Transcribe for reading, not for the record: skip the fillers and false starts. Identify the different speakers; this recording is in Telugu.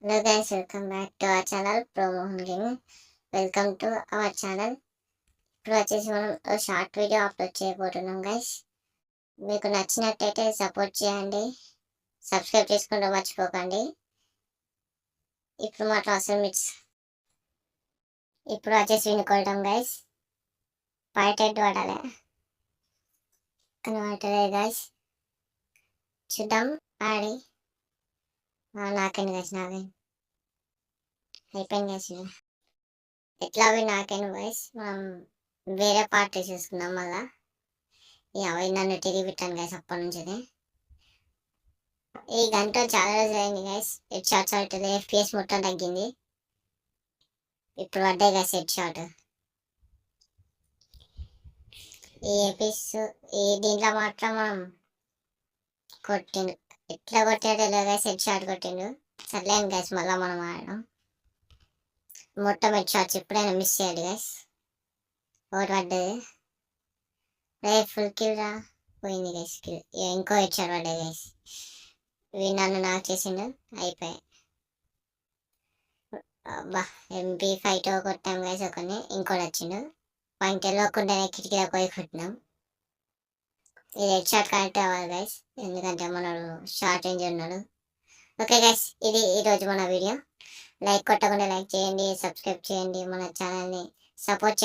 Speaker 1: Hello guys, welcome back to our channel Pro Mohan Gaming. Welcome to our channel. ఇప్పుడు వచ్చేసి మనం షార్ట్ వీడియో అప్లోడ్ చేయబోతున్నాం గైస్. మీకు నచ్చినట్టయితే సపోర్ట్ చేయండి, సబ్స్క్రైబ్ చేసుకుంటూ మర్చిపోకండి. ఇప్పుడు మాత్రం అసలు మిట్స్ ఇప్పుడు వచ్చేసి వినుకోవడం గైస్. పాయింట్ వాడాలి కానీ వాడలే గైస్. చూద్దాం ఆడి నాకండి గైస్, నాకే అయిపోయింది గైస్. ఎట్లా అవి నాకైనా వాయిస్ మనం వేరే పార్ట్ చూసుకుందాం. మళ్ళా అవి నన్ను తిరిగి పెట్టాను గైస్. అప్పటి నుంచి ఈ గంట చాలా రోజులు అయింది గైస్. హెడ్ షాట్స్ అవుతుంది, ఎఫ్పిఎస్ మొత్తం తగ్గింది. ఇప్పుడు పడ్డాయి గైస్ హెడ్ షాట్. ఈ దీంట్లో మాత్రం మనం కొట్టిండు. ఎట్లా కొట్టాడో గైస్, హెడ్ షాట్ కొట్టిండు. సర్లేను గైస్, మళ్ళీ మనం ఆడడం మొత్తం హెడ్ షాట్స్. ఎప్పుడైనా మిస్ చేయాలి గైస్. ఒకటి పడ్డది ఫుల్ కిల్ రా, పోయింది గైస్ కిల్. ఇంకో హెడ్ షాట్ పడ్డది గైస్. నన్ను నాకు చేసిండు, అయిపోయాయి. అబ్బా MP5 కొట్టాం గైస్. ఒకరిని ఇంకోటి వచ్చిండు. పాయింట్ వెళ్ళకుండానే కిటికీలో పోయి కొట్టినాం. ఇది హెడ్ షాట్ కనెక్ట్ అవ్వాలి గైస్, ఎందుకంటే మనడు షార్ట్ రేంజ్ ఉన్నాడు. ఓకే గైస్, ఇది ఈరోజు మన వీడియో. లైక్ కొట్టకుండా లైక్ చేయండి, సబ్స్క్రైబ్ చేయండి, మన ఛానల్ని సపోర్ట్